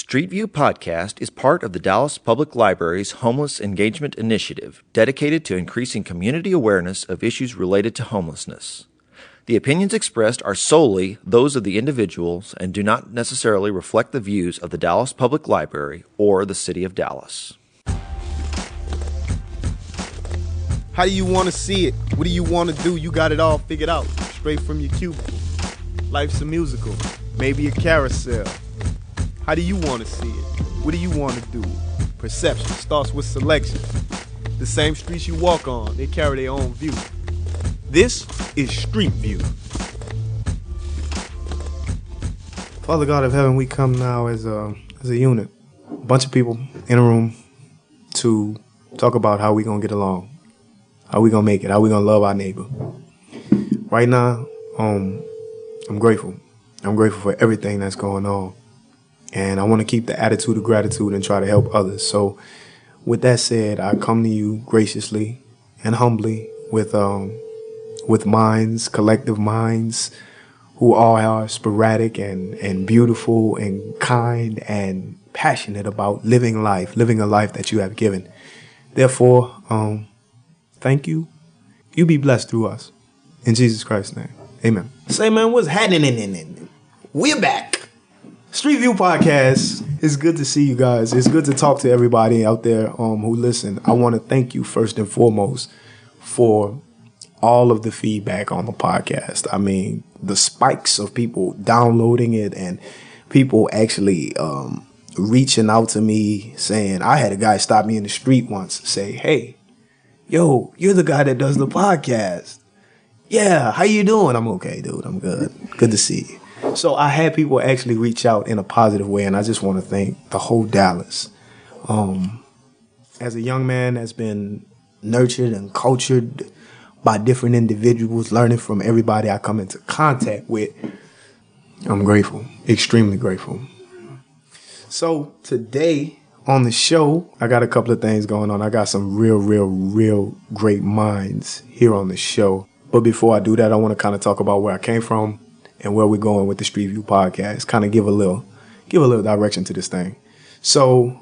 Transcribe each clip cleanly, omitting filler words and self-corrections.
Street View podcast is part of the Dallas Public Library's Homeless Engagement Initiative, dedicated to increasing community awareness of issues related to homelessness. The opinions expressed are solely those of the individuals and do not necessarily reflect the views of the Dallas Public Library or the City of Dallas. How do you want to see it? What do you want to do? You got it all figured out, straight from your cubicle. Life's a musical, maybe a carousel. How do you want to see it? What do you want to do? Perception starts with selection. The same streets you walk on, they carry their own view. This is Street View. Father God of heaven, we come now as a unit, a bunch of people in a room to talk about how we gonna get along, how we gonna make it, how we gonna love our neighbor. Right now, I'm grateful. I'm grateful for everything that's going on. And I want to keep the attitude of gratitude and try to help others. So with that said, I come to you graciously and humbly with minds, collective minds, who all are sporadic and beautiful and kind and passionate about living a life that you have given. Therefore, thank you. You be blessed through us. In Jesus Christ's name, amen. Say, man, what's happening? We're back. Street View Podcast. It's good to see you guys. It's good to talk to everybody out there who listen. I want to thank you first and foremost for all of the feedback on the podcast. I mean, the spikes of people downloading it and people actually reaching out to me saying, I had a guy stop me in the street once say, hey, yo, you're the guy that does the podcast. Yeah, how you doing? I'm okay, dude. I'm good. Good to see you. So I had people actually reach out in a positive way, and I just want to thank the whole Dallas. As a young man that's been nurtured and cultured by different individuals, learning from everybody I come into contact with, I'm grateful, extremely grateful. So today on the show, I got a couple of things going on. I got some real great minds here on the show. But before I do that, I want to kind of talk about where I came from and where we're going with the Street View Podcast, kind of give a little direction to this thing. So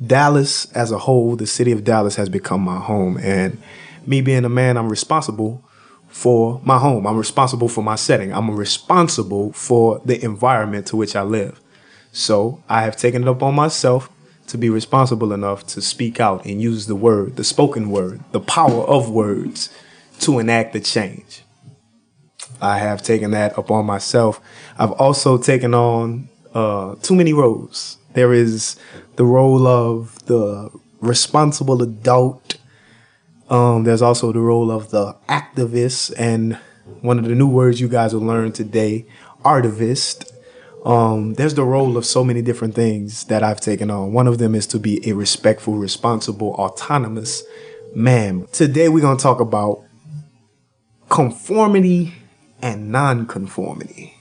Dallas as a whole, the city of Dallas has become my home. And me being a man, I'm responsible for my home. I'm responsible for my setting. I'm responsible for the environment to which I live. So I have taken it upon myself to be responsible enough to speak out and use the word, the spoken word, the power of words to enact the change. I have taken that upon myself. I've also taken on too many roles. There is the role of the responsible adult. There's also the role of the activist, and one of the new words you guys will learn today, artivist. There's the role of so many different things that I've taken on. One of them is to be a respectful, responsible, autonomous man. Today we're going to talk about conformity and non-conformity.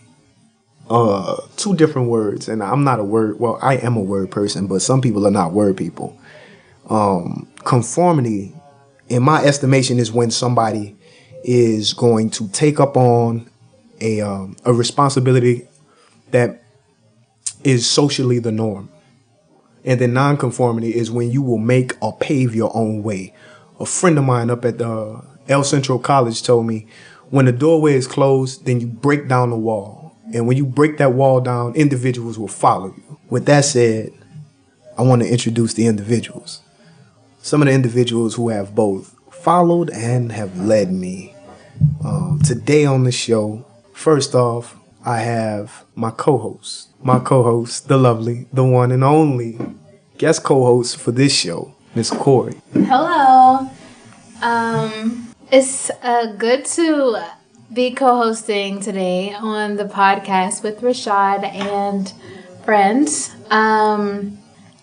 Two different words, and I'm not a word, well, I am a word person, but some people are not word people. Conformity, in my estimation, is when somebody is going to take up on a responsibility that is socially the norm. And then non-conformity is when you will make or pave your own way. A friend of mine up at the El Centro College told me, when the doorway is closed, then you break down the wall. And when you break that wall down, individuals will follow you. With that said, I want to introduce the individuals. Some of the individuals who have both followed and have led me. Today on the show, first off, I have my co-host, the lovely, the one and only guest co-host for this show, Miss Corey. Hello. It's good to be co-hosting today on the podcast with Rashad and friends. I'm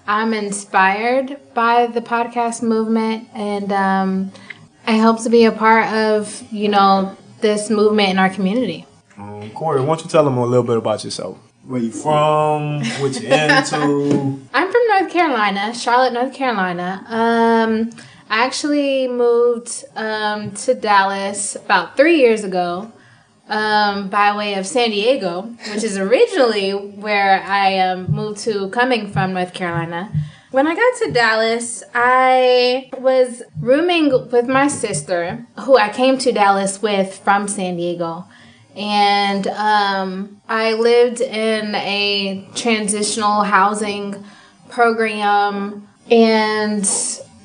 inspired by the podcast movement, and I hope to be a part of, this movement in our community. Corey, why don't you tell them a little bit about yourself? Where you from? What you into? I'm from North Carolina, Charlotte, North Carolina. I actually moved to Dallas about 3 years ago. by way of San Diego, which is originally where I moved to, coming from North Carolina. When I got to Dallas, I was rooming with my sister, who I came to Dallas with from San Diego. And I lived in a transitional housing program. And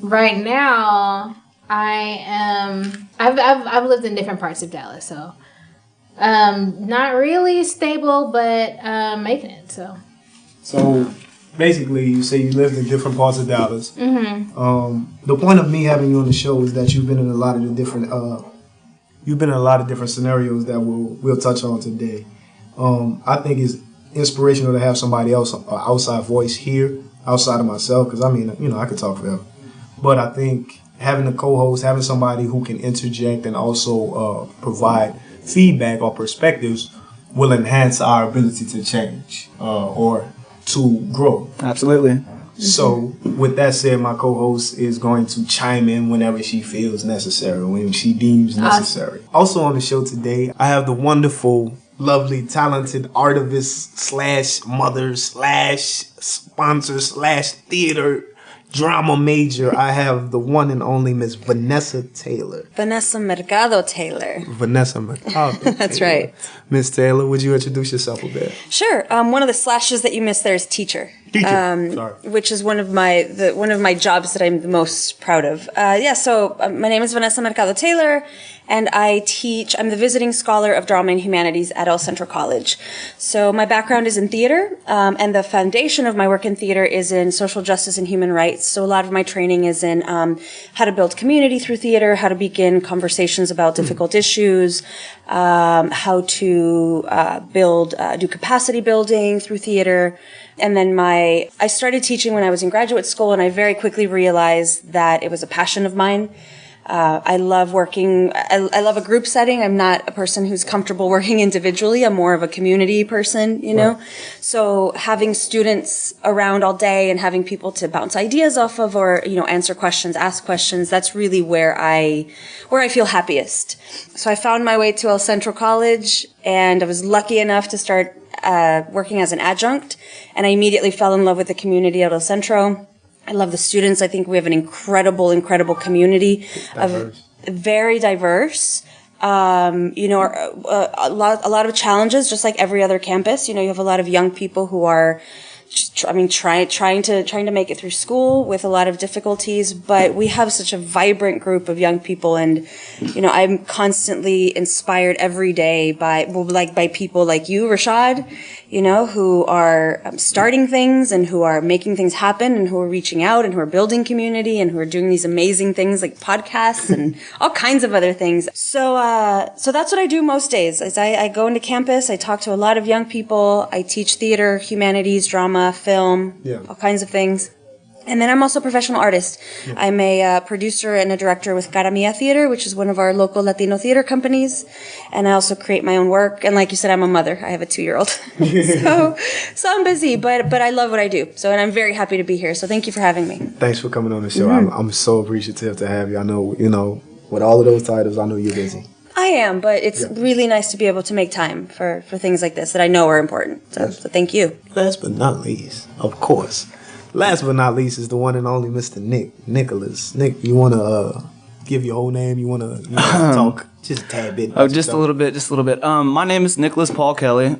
right now, I've lived in different parts of Dallas, so not really stable, but making it. So basically, you say you lived in different parts of Dallas. Mm-hmm. The point of me having you on the show is that you've been in a lot of the different scenarios that we'll touch on today. I think it's inspirational to have somebody else, an outside voice here, outside of myself, because I mean, I could talk forever. But I think having a co-host, having somebody who can interject and also provide feedback or perspectives will enhance our ability to change or to grow. Absolutely. So with that said, my co-host is going to chime in whenever she feels necessary, when she deems necessary. Also on the show today, I have the wonderful, lovely, talented artivist / mother / sponsor / theater drama major. I have the one and only Miss Vanessa Taylor. Vanessa Mercado Taylor. Vanessa Mercado. That's Taylor. right. Miss Taylor, would you introduce yourself a bit? Sure. One of the slashes that you missed there is teacher. Sorry. Which is one of my jobs that I'm the most proud of. So my name is Vanessa Mercado Taylor, and I'm the visiting scholar of drama and humanities at El Centro College. So my background is in theater, and the foundation of my work in theater is in social justice and human rights. So a lot of my training is in how to build community through theater, how to begin conversations about difficult issues, how to do capacity building through theater. And then I started teaching when I was in graduate school, and I very quickly realized that it was a passion of mine. I love working. I love a group setting. I'm not a person who's comfortable working individually. I'm more of a community person, know. Right. So having students around all day and having people to bounce ideas off of, or answer questions, ask questions. That's really where I feel happiest. So I found my way to El Centro College, and I was lucky enough to start working as an adjunct, and I immediately fell in love with the community at El Centro. I love the students. I think we have an incredible community. Very diverse. A lot of challenges, just like every other campus. You have a lot of young people who are trying to make it through school with a lot of difficulties, but we have such a vibrant group of young people, and I'm constantly inspired every day by people like you, Rashad, who are starting things and who are making things happen and who are reaching out and who are building community and who are doing these amazing things like podcasts and all kinds of other things. So that's what I do most days. Is I go into campus, I talk to a lot of young people, I teach theater, humanities, drama, film, all kinds of things. And then I'm also a professional artist. Yeah. I'm a producer and a director with Cara Mia Theater, which is one of our local Latino theater companies. And I also create my own work. And like you said, I'm a mother. I have a 2-year-old. so I'm busy, but I love what I do. And I'm very happy to be here. So thank you for having me. Thanks for coming on the show. Mm-hmm. I'm so appreciative to have you. I know, with all of those titles, I know you're busy. I am, but it's really nice to be able to make time for things like this that I know are important. So thank you. Last but not least, of course. Last but not least is the one and only Mr. Nicholas. Nick, you want to give your whole name? You want to talk just a tad bit? Just a little bit. My name is Nicholas Paul Kelly.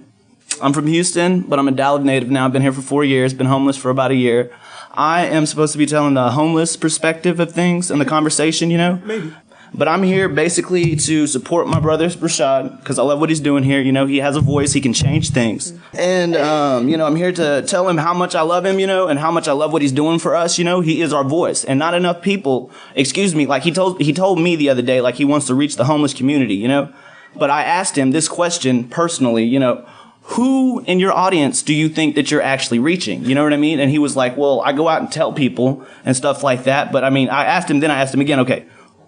I'm from Houston, but I'm a Dallas native now. I've been here for 4 years, been homeless for about a year. I am supposed to be telling the homeless perspective of things and the conversation, Maybe. But I'm here basically to support my brother, Rashad, because I love what he's doing here. He has a voice. He can change things. And, I'm here to tell him how much I love him, and how much I love what he's doing for us. He is our voice. And not enough people, like he told me the other day, like he wants to reach the homeless community, But I asked him this question personally, who in your audience do you think that you're actually reaching? You know what I mean? And he was like, well, I go out and tell people and stuff like that. But I asked him again, okay,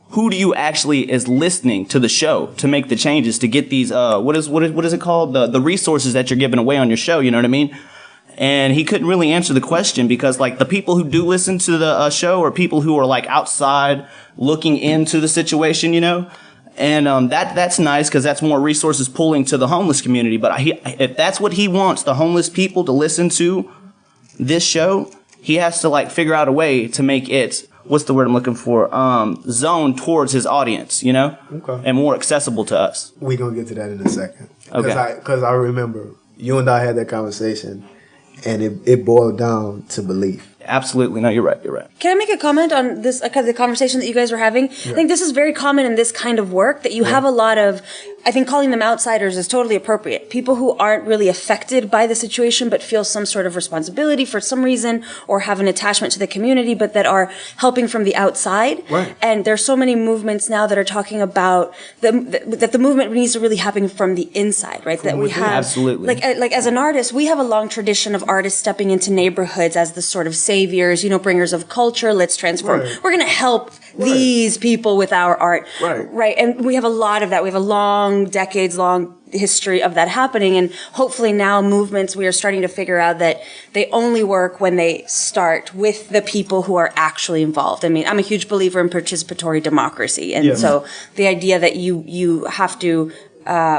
who do you actually is listening to the show to make the changes to get these, what is it called? The resources that you're giving away on your show, you know what I mean? And he couldn't really answer the question because like the people who do listen to the show are people who are like outside looking into the situation, And that's nice because that's more resources pulling to the homeless community. But if that's what he wants the homeless people to listen to this show, he has to like figure out a way to make it, what's the word I'm looking for, zone towards his audience, you know, and more accessible to us. We're going to get to that in a second. Okay. Because I remember you and I had that conversation, and it boiled down to belief. Absolutely. No, you're right. Can I make a comment on this, the conversation that you guys were having? Yeah. I think this is very common in this kind of work, that you have a lot of, I think calling them outsiders is totally appropriate. People who aren't really affected by the situation but feel some sort of responsibility for some reason or have an attachment to the community but that are helping from the outside. Right. And there's so many movements now that are talking about that the movement needs to really happen from the inside, right? That we have, absolutely. Like as an artist, we have a long tradition of artists stepping into neighborhoods as the sort of saviors, bringers of culture. Let's transform. Right. We're going to help these people with our art. Right. And we have a lot of that. We have a decades-long history of that happening. And hopefully now movements, we are starting to figure out that they only work when they start with the people who are actually involved. I mean, I'm a huge believer in participatory democracy. And so the idea that you have to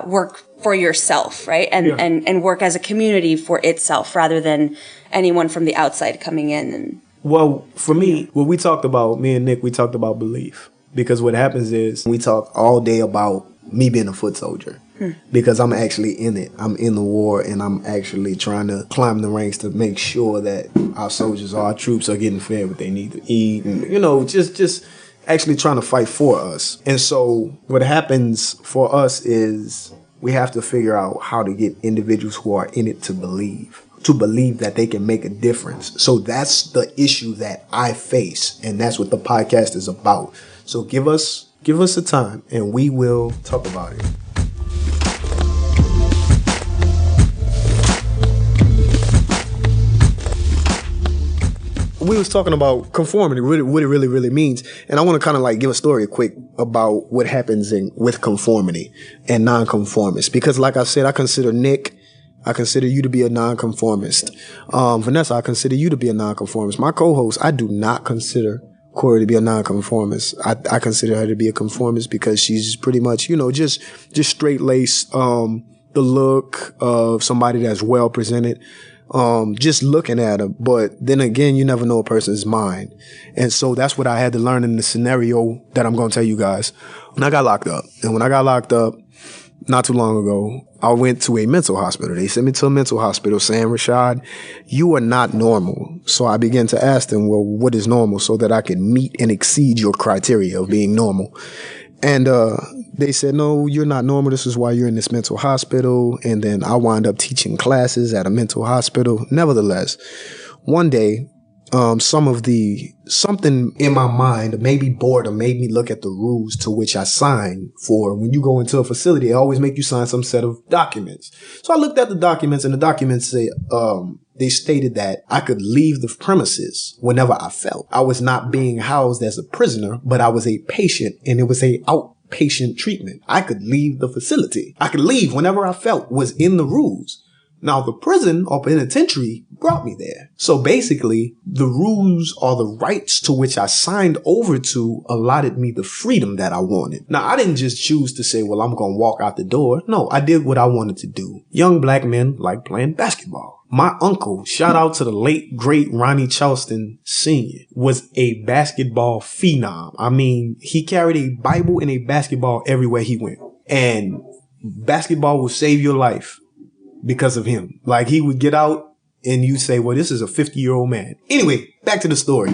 work for yourself, right? And work as a community for itself rather than anyone from the outside coming in. Well, for me, me and Nick, we talked about belief. Because what happens is we talk all day about me being a foot soldier. Because I'm actually in it. I'm in the war, and I'm actually trying to climb the ranks to make sure that our soldiers, our troops are getting fed what they need to eat. And, just actually trying to fight for us. And so what happens for us is we have to figure out how to get individuals who are in it to believe that they can make a difference. So that's the issue that I face, and that's what the podcast is about. So give us a time, and we will talk about it. We was talking about conformity, what it really, really means. And I want to kind of give a story quick about what happens with conformity and nonconformist. Because like I said, I consider Nick, I consider you to be a nonconformist. Vanessa, I consider you to be a nonconformist. My co-host, I do not consider Corey to be a nonconformist. I consider her to be a conformist because she's pretty much, just straight-laced, the look of somebody that's well presented. Just looking at her. But then again, you never know a person's mind. And so that's what I had to learn in the scenario that I'm going to tell you guys. When I got locked up, not too long ago, I went to a mental hospital. They sent me to a mental hospital saying, Rashad, you are not normal. So I began to ask them, well, what is normal, so that I can meet and exceed your criteria of being normal. And they said, no, you're not normal. This is why you're in this mental hospital. And then I wound up teaching classes at a mental hospital. Nevertheless, one day, something in my mind, maybe boredom, made me look at the rules to which I signed for. When you go into a facility, they always make you sign some set of documents. So I looked at the documents, and the documents say, they stated that I could leave the premises whenever I felt. I was not being housed as a prisoner, but I was a patient, and it was a outpatient treatment. I could leave the facility. I could leave whenever I felt was in the rules. Now, the prison or penitentiary brought me there. So basically, the rules or the rights to which I signed over to allotted me the freedom that I wanted. Now, I didn't just choose to say, well, I'm going to walk out the door. No, I did what I wanted to do. Young black men like playing basketball. My uncle, shout out to the late, great Ronnie Charleston Sr., was a basketball phenom. I mean, he carried a Bible and a basketball everywhere he went. And basketball will save your life because of him. Like, he would get out and you say, well, this is a 50-year-old man. Anyway, back to the story.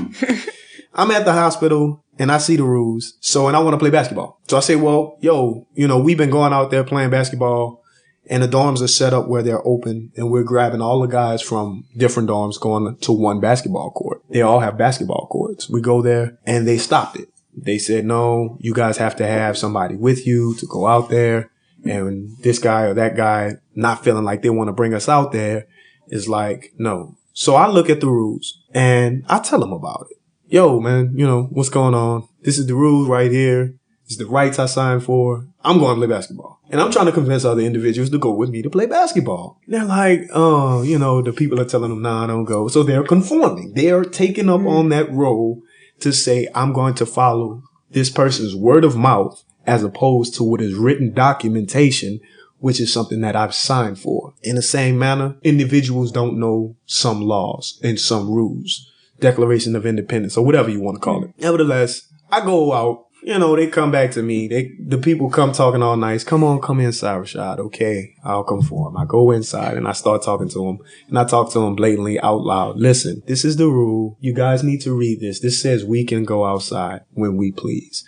I'm at the hospital and I see the rules. And I want to play basketball. So I say, well, we've been going out there playing basketball, and the dorms are set up where they're open, and we're grabbing all the guys from different dorms going to one basketball court. They all have basketball courts. We go there and they stopped it. They said, no, you guys have to have somebody with you to go out there. And this guy or that guy not feeling like they want to bring us out there is like, no. So I look at the rules and I tell them about it. Yo, man, what's going on? This is the rules right here. This is the rights I signed for. I'm going to play basketball. And I'm trying to convince other individuals to go with me to play basketball. And they're like, the people are telling them, nah, don't go. So they're conforming. They're taking up on that role to say, I'm going to follow this person's word of mouth as opposed to what is written documentation, which is something that I've signed for. In the same manner, individuals don't know some laws and some rules, Declaration of Independence, or whatever you want to call it. Nevertheless, I go out, they come back to me. The people come talking all nice. Come inside, Rashad. Okay, I'll conform. I go inside and I start talking to them, and I talk to them blatantly out loud. Listen, this is the rule. You guys need to read this. This says we can go outside when we please.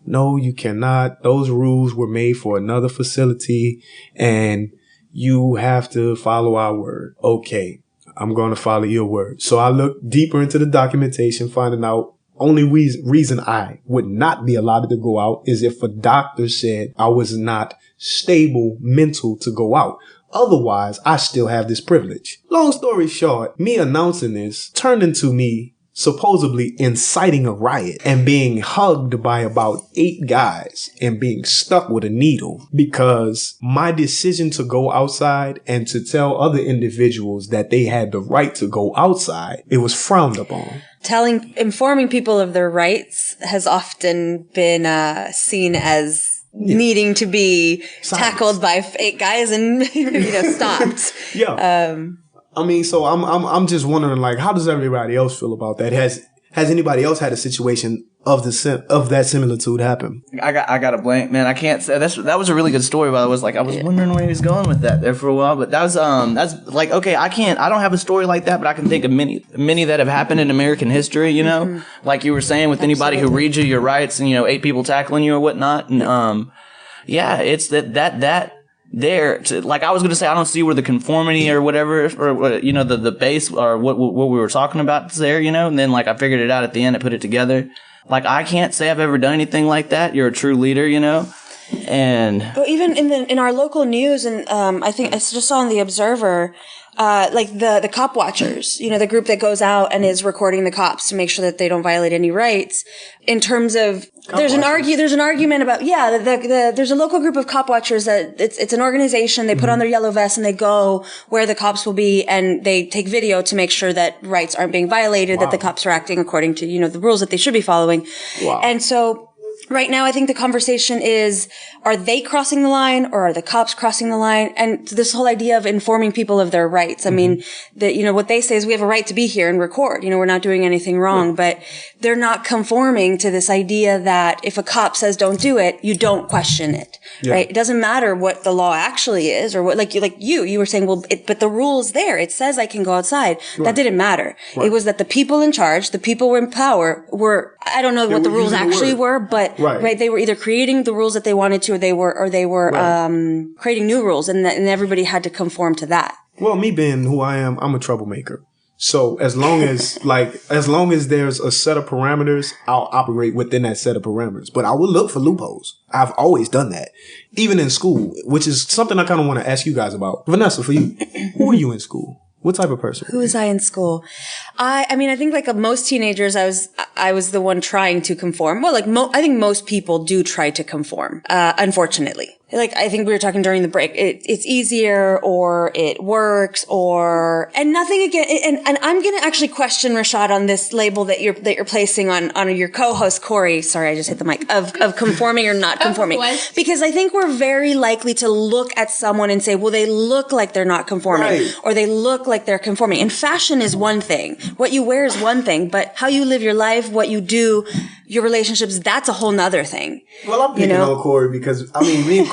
No, you cannot. Those rules were made for another facility, and you have to follow our word. Okay, I'm going to follow your word. So I look deeper into the documentation, finding out only reason I would not be allowed to go out is if a doctor said I was not stable mental to go out. Otherwise, I still have this privilege. Long story short, me announcing this turned into me supposedly inciting a riot and being hugged by about 8 guys and being stuck with a needle because my decision to go outside and to tell other individuals that they had the right to go outside, it was frowned upon. Informing people of their rights has often been seen as needing to be tackled by 8 guys and stopped. Yeah. So I'm just wondering, like, how does everybody else feel about that? Has anybody else had a situation of that similitude happen? I got a blank, man. I can't say that was a really good story, but I was wondering where he was going with that there for a while. But that's like, okay, I don't have a story like that, but I can think of many that have happened in American history, like you were saying with anybody who reads you your rights and 8 people tackling you or whatnot. And it's that there to, like, I was going to say, I don't see where the conformity or whatever, or the base or what we were talking about is there, and then like I figured it out at the end, I put it together. Like, I can't say I've ever done anything like that. You're a true leader, and even in our local news, and I think I just saw in the Observer, like the cop watchers, the group that goes out and is recording the cops to make sure that they don't violate any rights. In terms of there's an argument about there's a local group of cop watchers that it's an organization. They put on their yellow vests and they go where the cops will be, and they take video to make sure that rights aren't being violated, that the cops are acting according to the rules that they should be following. Wow. And so right now, I think the conversation is, are they crossing the line or are the cops crossing the line? And this whole idea of informing people of their rights. I mean, what they say is we have a right to be here and record. We're not doing anything wrong, but they're not conforming to this idea that if a cop says don't do it, you don't question it, right? It doesn't matter what the law actually is or what, like you were saying, but the rule's there. It says I can go outside. Right. That didn't matter. Right. It was that the people in charge, the people in power I don't know what the rules actually were, but right. They were either creating the rules that they wanted to, or they were creating new rules, and everybody had to conform to that. Well, me being who I am, I'm a troublemaker. So as long as there's a set of parameters, I'll operate within that set of parameters. But I will look for loopholes. I've always done that, even in school, which is something I kind of want to ask you guys about. Vanessa, for you, who are you in school? What type of person? Who was I in school? I mean, I think like most teenagers, I was the one trying to conform. Well, I think most people do try to conform, unfortunately. Like, I think we were talking during the break. It's easier, or it works, and nothing again. And I'm going to actually question Rashad on this label that you're placing on your co-host, Corey. Sorry, I just hit the mic of conforming or not conforming. Because I think we're very likely to look at someone and say, well, they look like they're not conforming, or they look like they're conforming. And fashion is one thing. What you wear is one thing, but how you live your life, what you do, your relationships, that's a whole nother thing. Well, I'm picking on Corey because, I mean, me and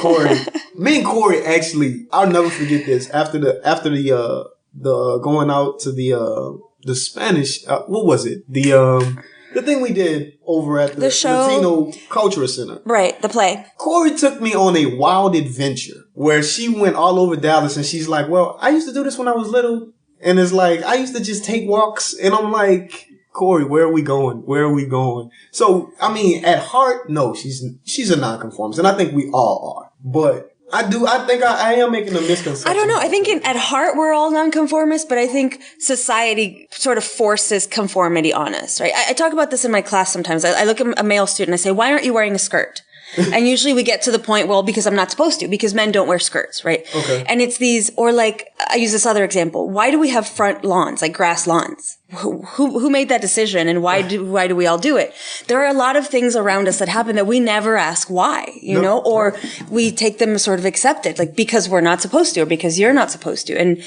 Corey actually, I'll never forget this. After the going out to the Spanish, what was it? The thing we did over at the show, Latino Cultural Center. Right, the play. Corey took me on a wild adventure where she went all over Dallas, and she's like, well, I used to do this when I was little. And it's like, I used to just take walks, and I'm like, Corey, where are we going? Where are we going? So, I mean, at heart, no, she's a nonconformist, and I think we all are. But I think I am making a misconception. I don't know. I think at heart we're all nonconformists, but I think society sort of forces conformity on us, right? I talk about this in my class sometimes. I look at a male student, I say, why aren't you wearing a skirt? And usually we get to the point, well, because I'm not supposed to, because men don't wear skirts, right? Okay. And it's these, or like, I use this other example. Why do we have front lawns, like grass lawns? Who made that decision, and why do we all do it? There are a lot of things around us that happen that we never ask why, you know, or we take them sort of accepted, like because we're not supposed to, or because you're not supposed to. And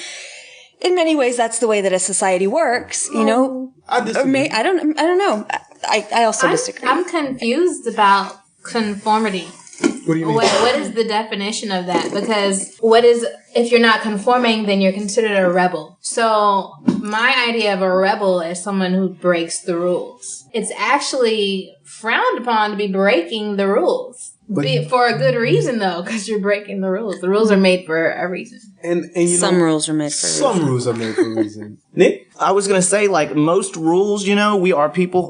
in many ways, that's the way that a society works, you know. I disagree. I don't know. I also disagree. I'm confused about conformity. What do you mean? What is the definition of that? Because if you're not conforming, then you're considered a rebel. So my idea of a rebel is someone who breaks the rules. It's actually frowned upon to be breaking the rules. For a good reason, though, because you're breaking the rules. The rules are made for a reason. And you know, some rules are made for a reason. Some rules are made for a reason. Nick? I was going to say, like, most rules, you know, we are people,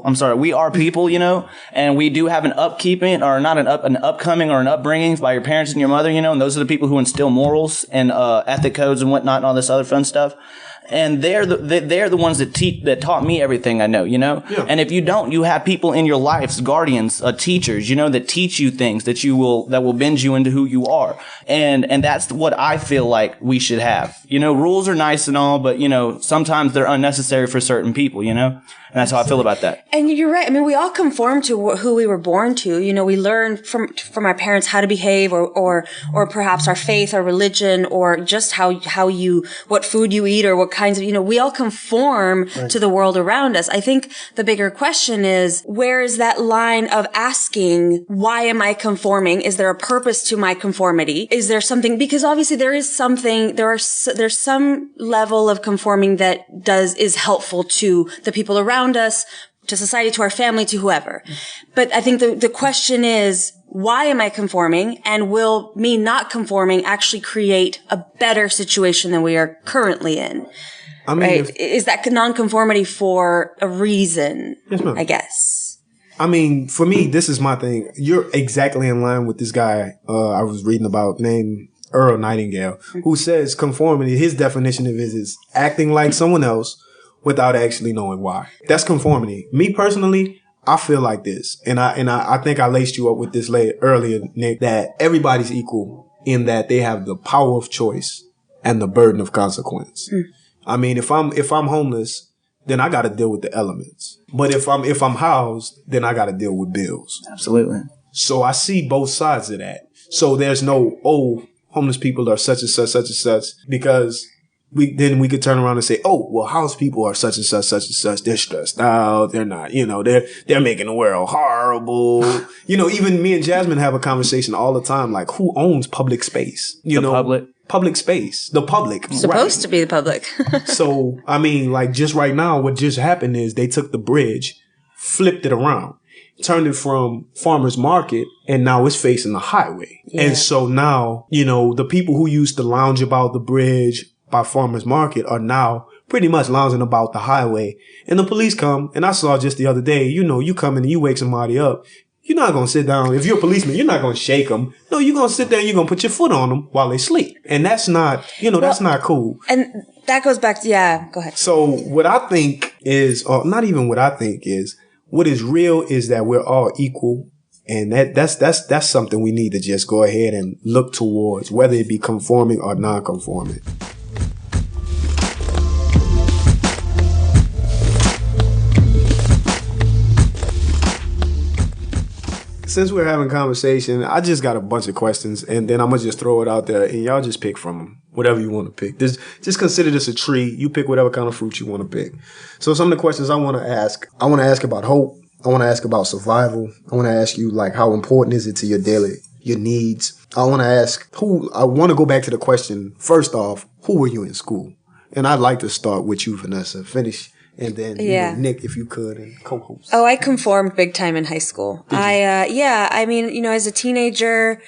you know, and we do have an upkeeping, or not an upcoming or an upbringing by your parents and your mother, you know, and those are the people who instill morals and ethic codes and whatnot and all this other fun stuff. And they're the ones that taught me everything I know, you know? Yeah. And if you don't, you have people in your lives, guardians, teachers, you know, that teach you things that will bend you into who you are. And that's what I feel like we should have. You know, rules are nice and all, but, you know, sometimes they're unnecessary for certain people, you know? And that's how I feel about that. And you're right. I mean, we all conform to who we were born to. You know, we learn from our parents how to behave, or perhaps our faith or religion, or just what food you eat, or what kinds of, you know, we all conform to the world around us. I think the bigger question is, where is that line of asking, why am I conforming? Is there a purpose to my conformity? Is there something, because obviously there's some level of conforming that is helpful to the people around us, to society, to our family, to whoever. But I think the question is, why am I conforming? And will me not conforming actually create a better situation than we are currently in? I mean, right? Is that nonconformity for a reason? Yes, ma'am. I guess. I mean, for me, this is my thing. You're exactly in line with this guy I was reading about named Earl Nightingale, who says conformity, his definition of it is acting like someone else without actually knowing why. That's conformity. Me personally, I feel like this, and I think I laced you up with this earlier, Nick, that everybody's equal in that they have the power of choice and the burden of consequence. I mean, if I'm homeless, then I got to deal with the elements. But if I'm housed, then I got to deal with bills. Absolutely. So I see both sides of that. So there's no, homeless people are such and such, because we could turn around and say, well, house people are such and such. They're stressed out. They're not, you know, they're making the world horrible. You know, even me and Jasmine have a conversation all the time, like, who owns public space? Public space. The public. Supposed to be the public. So, I mean, like, just right now, what just happened is they took the bridge, flipped it around, turned it from farmer's market, and now it's facing the highway. Yeah. And so now, you know, the people who used to lounge about the bridge by farmer's market are now pretty much lounging about the highway. And the police come, and I saw just the other day, you know, you come in and you wake somebody up. You're not going to sit down. If you're a policeman, you're not going to shake them. No, you're going to sit there and you're going to put your foot on them while they sleep. And that's not, you know, that's not cool. And that goes back to, go ahead. So what I think is, or not even what I think is, what is real is that we're all equal. And that's something we need to just go ahead and look towards, whether it be conforming or non-conforming. Since we're having conversation, I just got a bunch of questions, and then I'm going to just throw it out there, and y'all just pick from them, whatever you want to pick. Just consider this a tree. You pick whatever kind of fruit you want to pick. So some of the questions I want to ask about hope. I want to ask about survival. I want to ask you, like, how important is it to your needs? I want to go back to the question, first off, who were you in school? And I'd like to start with you, Vanessa. Finish. And then, Nick, if you could, and co-host. Oh, I conformed big time in high school. I mean, you know, as a teenager,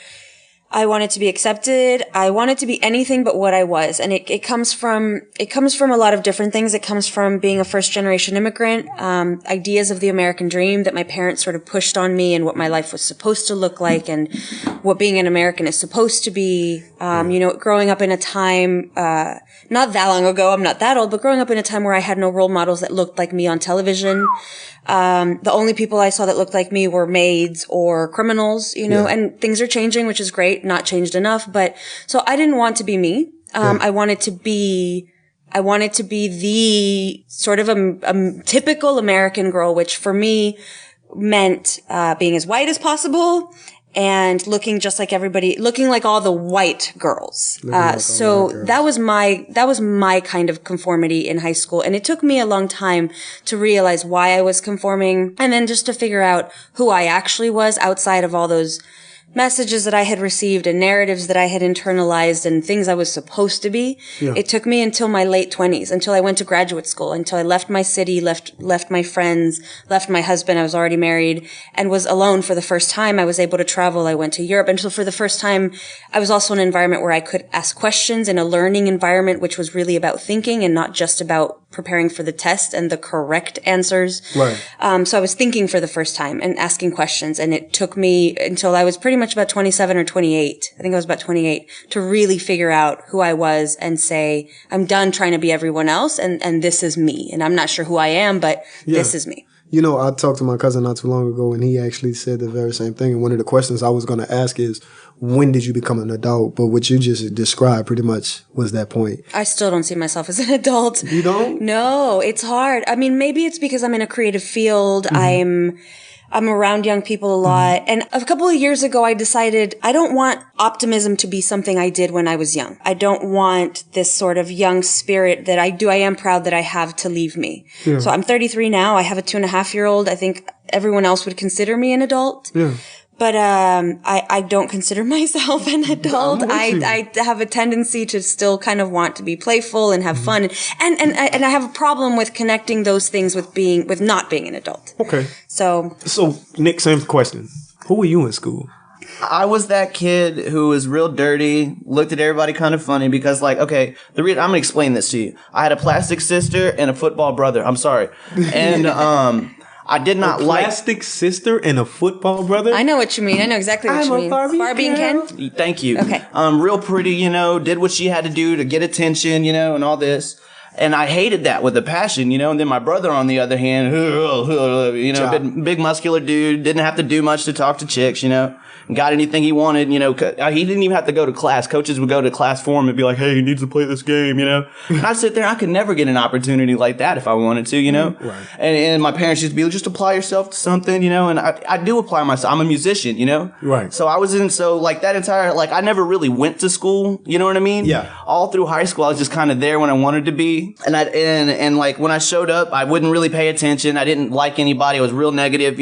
I wanted to be accepted. I wanted to be anything but what I was. And it comes from a lot of different things. It comes from being a first generation immigrant, ideas of the American dream that my parents sort of pushed on me and what my life was supposed to look like and what being an American is supposed to be. Growing up in a time, not that long ago, I'm not that old, but growing up in a time where I had no role models that looked like me on television. The only people I saw that looked like me were maids or criminals, and things are changing, which is great, not changed enough. But so I didn't want to be me. I wanted to be the sort of a typical American girl, which for me meant, being as white as possible and looking just like everybody, looking like all the white girls. That was my kind of conformity in high school. And it took me a long time to realize why I was conforming and then just to figure out who I actually was outside of all those messages that I had received and narratives that I had internalized and things I was supposed to be. Yeah. It took me until my late 20s, until I went to graduate school, until I left my city, left my friends, left my husband. I was already married and was alone for the first time. I was able to travel. I went to Europe. And so for the first time, I was also in an environment where I could ask questions in a learning environment, which was really about thinking and not just about preparing for the test and the correct answers. Right. So I was thinking for the first time and asking questions. And it took me until I was pretty much about 27 or 28. I think I was about 28 to really figure out who I was and say, I'm done trying to be everyone else. And this is me. And I'm not sure who I am, but this is me. I talked to my cousin not too long ago and he actually said the very same thing. And one of the questions I was going to ask is, when did you become an adult? But what you just described pretty much was that point. I still don't see myself as an adult. You don't? No, it's hard. I mean, maybe it's because I'm in a creative field. Mm-hmm. I'm around young people a lot. And a couple of years ago, I decided I don't want optimism to be something I did when I was young. I don't want this sort of young spirit that I am proud that I have to leave me. Yeah. So I'm 33 now. I have a 2.5-year-old. I think everyone else would consider me an adult. Yeah. But I don't consider myself an adult. I have a tendency to still kind of want to be playful and have fun, and I have a problem with connecting those things with not being an adult. Okay. So Nick, same question. Who were you in school? I was that kid who was real dirty, looked at everybody kind of funny because, the reason I'm gonna explain this to you. I had a plastic sister and a football brother. I'm sorry, and I did not like plastic sister and a football brother. I know what you mean. I know exactly what you mean. Barbie and Ken. Thank you. Okay. Real pretty, did what she had to do to get attention, and all this. And I hated that with a passion, And then my brother, on the other hand, big muscular dude, didn't have to do much to talk to chicks, Got anything he wanted, he didn't even have to go to class. Coaches would go to class for him and be like, hey, he needs to play this game, And I'd sit there, I could never get an opportunity like that if I wanted to, Right. And my parents used to be like, just apply yourself to something, And I do apply myself. I'm a musician, Right. So I was that entire, I never really went to school, you know what I mean? Yeah. All through high school, I was just kind of there when I wanted to be. And when I showed up, I wouldn't really pay attention. I didn't like anybody. I was real negative,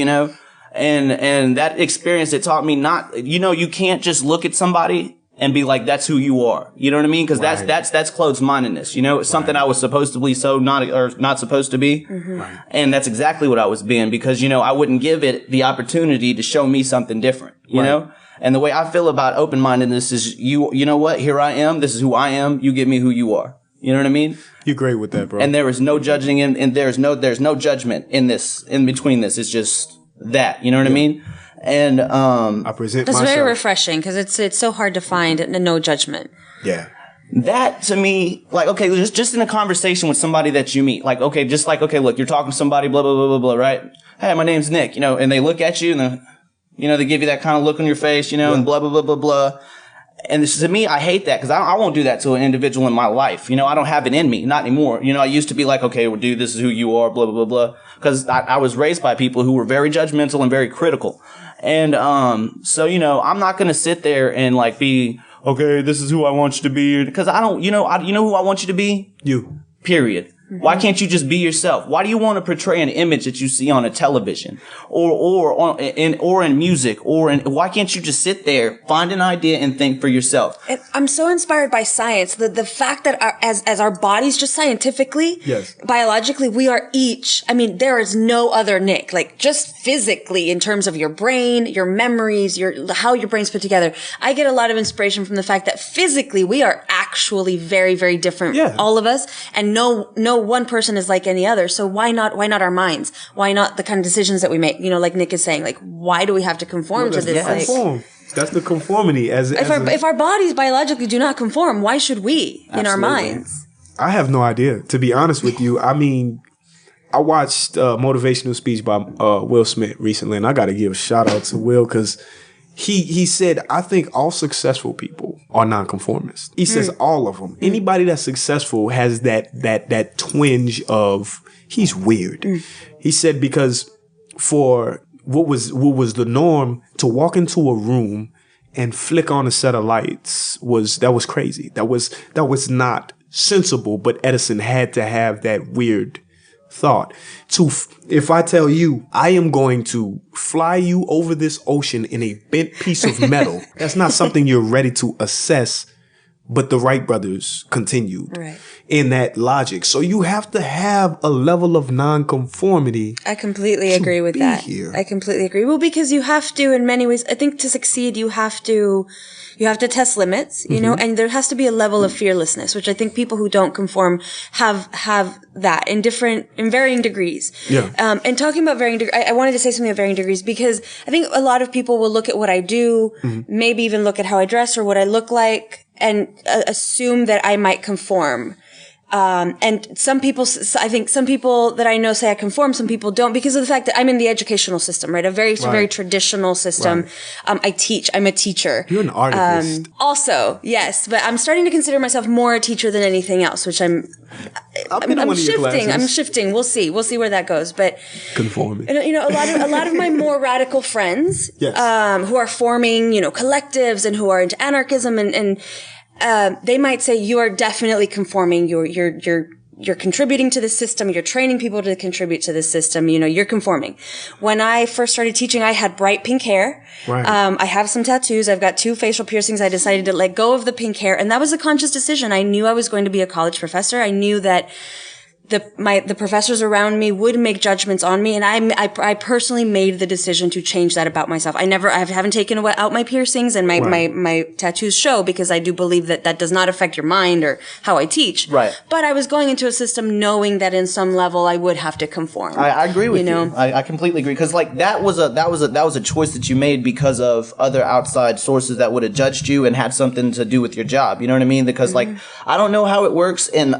And that experience, it taught me not, you can't just look at somebody and be like, that's who you are. You know what I mean? Cause that's closed-mindedness. It's something I was supposed to be not supposed to be. Mm-hmm. Right. And that's exactly what I was being because, I wouldn't give it the opportunity to show me something different, you know? And the way I feel about open-mindedness is you know what? Here I am. This is who I am. You give me who you are. You know what I mean? You're great with that, bro. And there is no judging and there's no judgment in between this. It's just that, you know what I mean? And I present it's myself. very refreshing because it's so hard to find no judgment. Yeah. That to me, just in a conversation with somebody that you meet, look, you're talking to somebody, blah, blah, blah, blah, blah, right? Hey, my name's Nick, and they look at you and they give you that kind of look on your face, and blah, blah, blah, blah, blah. And to me, I hate that because I won't do that to an individual in my life. I don't have it in me, not anymore. I used to be like, okay, well, dude, this is who you are, blah, blah, blah, blah. Because I was raised by people who were very judgmental and very critical. And so, I'm not going to sit there and be, okay, this is who I want you to be. Because I don't, you know who I want you to be? You. Period. Why can't you just be yourself? Why do you want to portray an image that you see on a television or in music why can't you just sit there, find an idea and think for yourself? And I'm so inspired by science. The fact that as our bodies, just scientifically, yes, biologically, we are each, I mean, there is no other Nick, like just physically in terms of your brain, your memories, how your brain's put together. I get a lot of inspiration from the fact that physically we are actually very, very different, all of us, and no one person is like any other. So why not our minds? Why not the kind of decisions that we make? Like Nick is saying, like, why do we have to conform to this? Conform. That's the conformity. If our bodies biologically do not conform, why should we in our minds? I have no idea, to be honest with you. I mean, I watched a motivational speech by Will Smith recently, and I got to give a shout out to Will because he said, I think all successful people are nonconformists. He says all of them. Anybody that's successful has that twinge of he's weird. He said because for what was the norm to walk into a room and flick on a set of lights was crazy. That was not sensible, but Edison had to have that weird thought. If I tell you I am going to fly you over this ocean in a bent piece of metal, that's not something you're ready to assess. But the Wright brothers continued in that logic. So you have to have a level of nonconformity. I completely agree with that. I completely agree. Well, because you have to, in many ways, I think to succeed, you have to test limits, you know, and there has to be a level of fearlessness, which I think people who don't conform have that in varying degrees. Yeah. And talking about varying degrees, I wanted to say something about varying degrees because I think a lot of people will look at what I do, maybe even look at how I dress or what I look like, and assume that I might conform. And I think some people that I know say I conform, some people don't because of the fact that I'm in the educational system, right? A very traditional system. I teach. I'm a teacher. You're an artist. Also, yes, but I'm starting to consider myself more a teacher than anything else, which I'm shifting. I'm shifting. We'll see where that goes, but conforming. You know, a lot of my more radical friends, who are forming, you know, collectives and who are into anarchism and they might say you are definitely conforming. You're contributing to the system. You're training people to contribute to the system. You know, you're conforming. When I first started teaching, I had bright pink hair. Right. I have some tattoos. I've got 2 facial piercings. I decided to let go of the pink hair, and that was a conscious decision. I knew I was going to be a college professor. I knew that the professors around me would make judgments on me, and I personally made the decision to change that about myself. I haven't taken out my piercings, and my tattoos show because I do believe that does not affect your mind or how I teach. Right. But I was going into a system knowing that in some level I would have to conform. I agree with you. I completely agree because like that was a choice that you made because of other outside sources that would have judged you and had something to do with your job. You know what I mean? Because like I don't know how it works in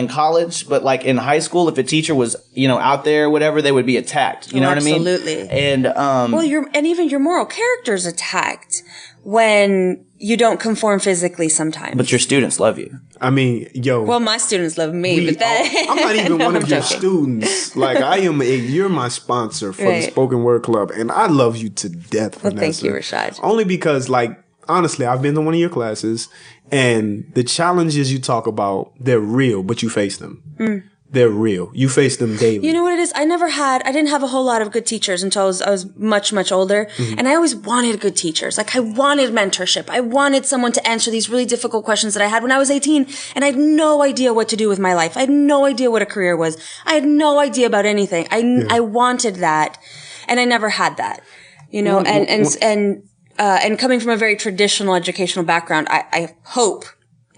college, but like in high school, if a teacher was, you know, out there or whatever, they would be attacked. You know what I mean? Absolutely. And even your moral character's attacked when you don't conform physically sometimes. But your students love you. I mean, well, my students love me, but I'm not even one of your students. Like you're my sponsor for the Spoken Word Club, and I love you to death, Well, Vanessa. thank you, Rashad. Only because, like, honestly, I've been to one of your classes, and the challenges you talk about, they're real, but you face them. They're real. You face them daily. You know what it is? I didn't have a whole lot of good teachers until I was much, much older. And I always wanted good teachers. Like I wanted mentorship. I wanted someone to answer these really difficult questions that I had when I was 18. And I had no idea what to do with my life. I had no idea what a career was. I had no idea about anything. I wanted that. And I never had that. You know, and coming from a very traditional educational background, I hope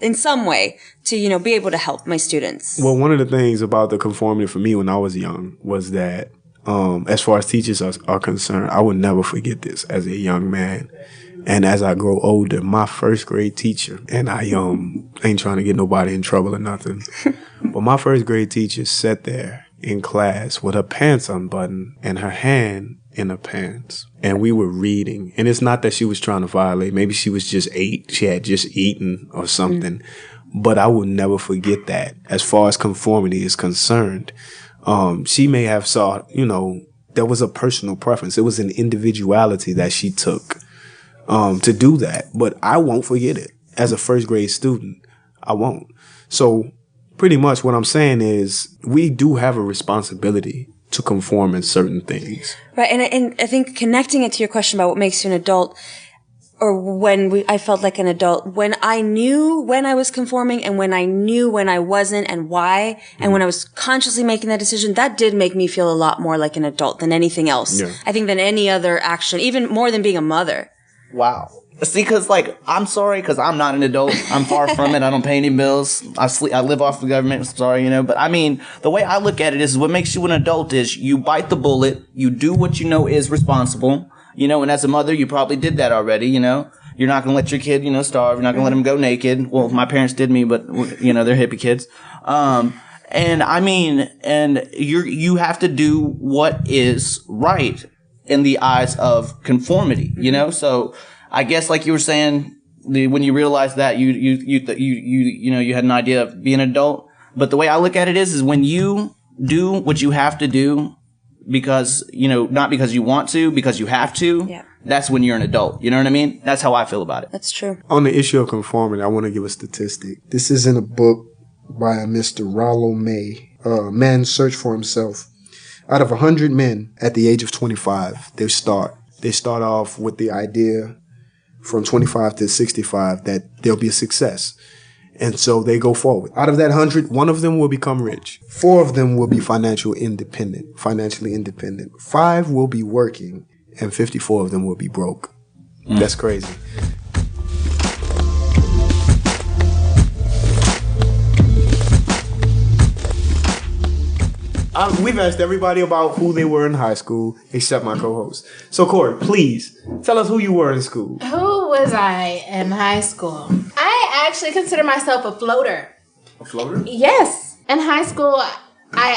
in some way to, you know, be able to help my students. Well, one of the things about the conformity for me when I was young was that, as far as teachers are concerned, I would never forget this as a young man. And as I grow older, my first grade teacher, and I ain't trying to get nobody in trouble or nothing, but my first grade teacher sat there in class with her pants unbuttoned and her hand in her pants. And we were reading. And it's not that she was trying to violate. Maybe she was just she had just eaten or something. But I will never forget that as far as conformity is concerned. She may have saw, you know, there was a personal preference. It was an individuality that she took to do that. But I won't forget it. As a first grade student, I won't. So pretty much what I'm saying is we do have a responsibility to conform in certain things. Right. And I think connecting it to your question about what makes you an adult, or I felt like an adult, when I knew when I was conforming and when I knew when I wasn't and why, and when I was consciously making that decision, that did make me feel a lot more like an adult than anything else. Yeah. I think than any other action, even more than being a mother. Wow. See, because, like, I'm sorry, because I'm not an adult. I'm far from it. I don't pay any bills. I live off the government. I'm sorry, you know. But, I mean, the way I look at it is what makes you an adult is you bite the bullet. You do what you know is responsible. You know, and as a mother, you probably did that already, you know. You're not going to let your kid, you know, starve. You're not going to let him go naked. Well, my parents did me, but, you know, they're hippie kids. And, I mean, and you have to do what is right in the eyes of conformity, you know. So I guess, like you were saying, when you realized that you know, you had an idea of being an adult. But the way I look at it is when you do what you have to do because, you know, not because you want to, because you have to, Yeah. that's when you're an adult. You know what I mean? That's how I feel about it. That's true. On the issue of conformity, I want to give a statistic. This is in a book by a Mr. Rollo May, Man's Search for Himself. Out of 100 men at the age of 25, they start off with the idea from 25 to 65 that there'll be a success. And so they go forward. Out of that 100, one of them will become rich. 4 of them will be financially independent. 5 will be working, and 54 of them will be broke. That's crazy. We've asked everybody about who they were in high school, except my co-host. So, Corey, please tell us who you were in school. Who was I in high school? I actually consider myself a floater. A floater? Yes. In high school, I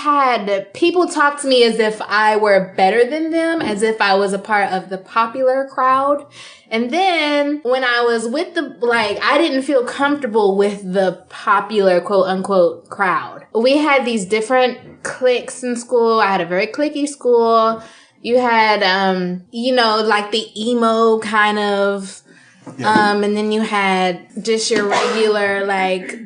had people talk to me as if I were better than them, as if I was a part of the popular crowd. And then when I was with I didn't feel comfortable with the popular quote unquote crowd. We had these different cliques in school. I had a very cliquey school. You had, you know, like the emo kind of, and then you had just your regular, like,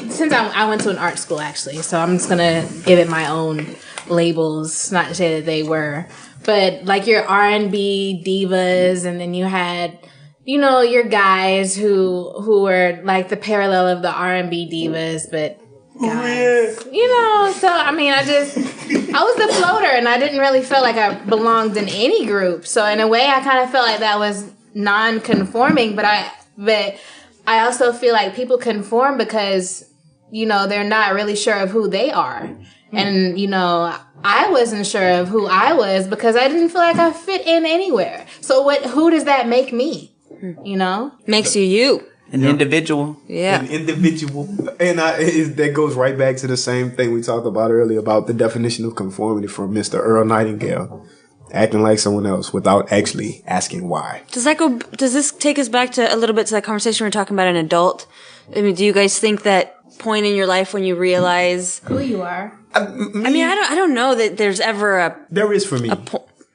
since I went to an art school, actually, so I'm just going to give it my own labels, not to say that they were, but like your R&B divas, and then you had, you know, your guys who were like the parallel of the R&B divas, but guys, you know, so I mean, I was the floater, and I didn't really feel like I belonged in any group, so in a way, I kind of felt like that was non-conforming, but I also feel like people conform because, you know, they're not really sure of who they are. And, you know, I wasn't sure of who I was because I didn't feel like I fit in anywhere. So who does that make me? You know? Makes you. An individual. Yeah. An individual. And that goes right back to the same thing we talked about earlier about the definition of conformity from Mr. Earl Nightingale. Acting like someone else without actually asking why. Does this take us back to a little bit to that conversation we were talking about an adult? I mean, do you guys think that point in your life when you realize who you are? I mean, I don't know that there's ever there is for me.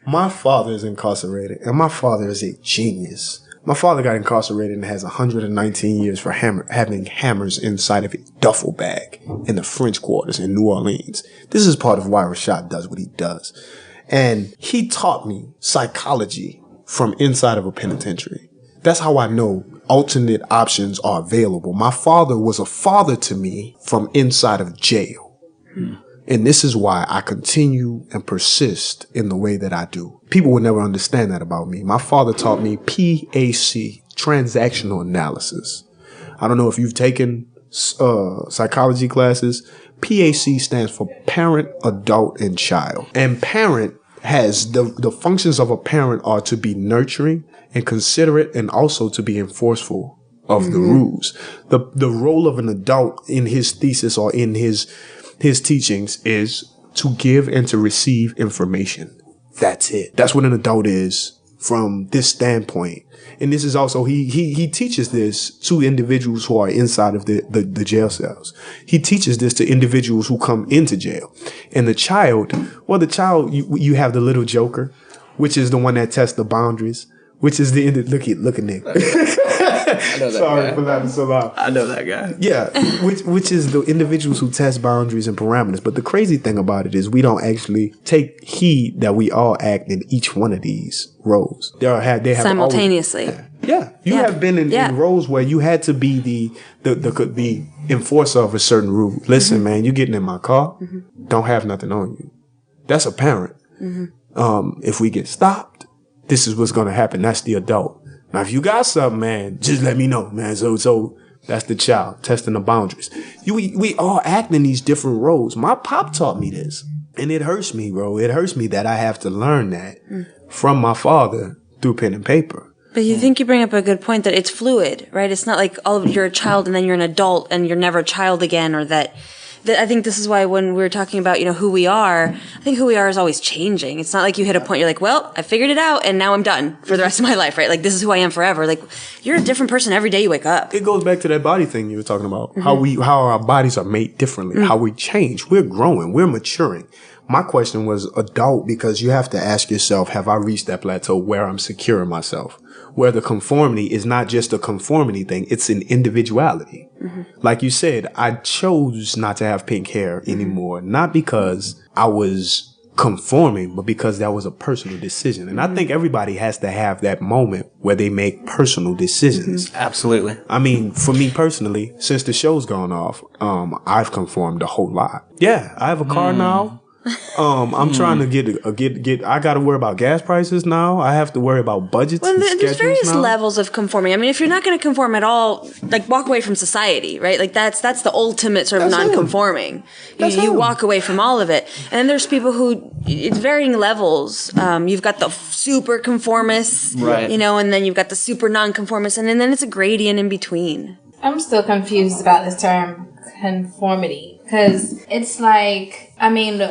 My father is incarcerated, and my father is a genius. My father got incarcerated and has 119 years for having hammers inside of a duffel bag in the French quarters in New Orleans. This is part of why Rashad does what he does. And he taught me psychology from inside of a penitentiary. That's how I know alternate options are available. My father was a father to me from inside of jail. And this is why I continue and persist in the way that I do. People would never understand that about me. My father taught me PAC, transactional analysis. I don't know if you've taken psychology classes. PAC stands for parent, adult, and child. And parent has the functions of a parent are to be nurturing and considerate and also to be enforceful of the rules. The role of an adult in his thesis or in his teachings is to give and to receive information. That's it. That's what an adult is from this standpoint. And this is also, he teaches this to individuals who are inside of the jail cells. He teaches this to individuals who come into jail. And the child, you have the little joker, which is the one that tests the boundaries, which is look at Nick. that Sorry guy. for laughing so loud. I know that guy. Yeah, which is the individuals who test boundaries and parameters. But the crazy thing about it is we don't actually take heed that we all act in each one of these roles. They have simultaneously. You have been in roles where you had to be the enforcer of a certain rule. Listen, man, you getting in my car, don't have nothing on you. That's a parent. If we get stopped, this is what's going to happen. That's the adult. Now, if you got something, man, just let me know, man. So that's the child testing the boundaries. We all act in these different roles. My pop taught me this, and it hurts me, bro. It hurts me that I have to learn that from my father through pen and paper. But you think you bring up a good point that it's fluid, right? It's not like you're a child and then you're an adult and you're never a child again, or that I think this is why when we're talking about, who we are, I think who we are is always changing. It's not like you hit a point, you're like, well, I figured it out and now I'm done for the rest of my life, right? Like, this is who I am forever. Like, you're a different person every day you wake up. It goes back to that body thing you were talking about. How our bodies are made differently, how we change. We're growing, we're maturing. My question was adult because you have to ask yourself, have I reached that plateau where I'm secure in myself? Where the conformity is not just a conformity thing, it's an individuality. Like you said, I chose not to have pink hair anymore, not because I was conforming, but because that was a personal decision. And I think everybody has to have that moment where they make personal decisions. Absolutely. I mean, for me personally, since the show's gone off, I've conformed a whole lot. Yeah, I have a car now. I'm trying to get. I got to worry about gas prices now. I have to worry about budgets. Well, and there's various now. levels of conforming. I mean, if you're not going to conform at all, like walk away from society, right? Like that's the ultimate sort of non-conforming. You walk away from all of it. And then there's people who it's varying levels. You've got the super conformists, right? And then you've got the super non-conformists, and then it's a gradient in between. I'm still confused about this term conformity because it's like, I mean,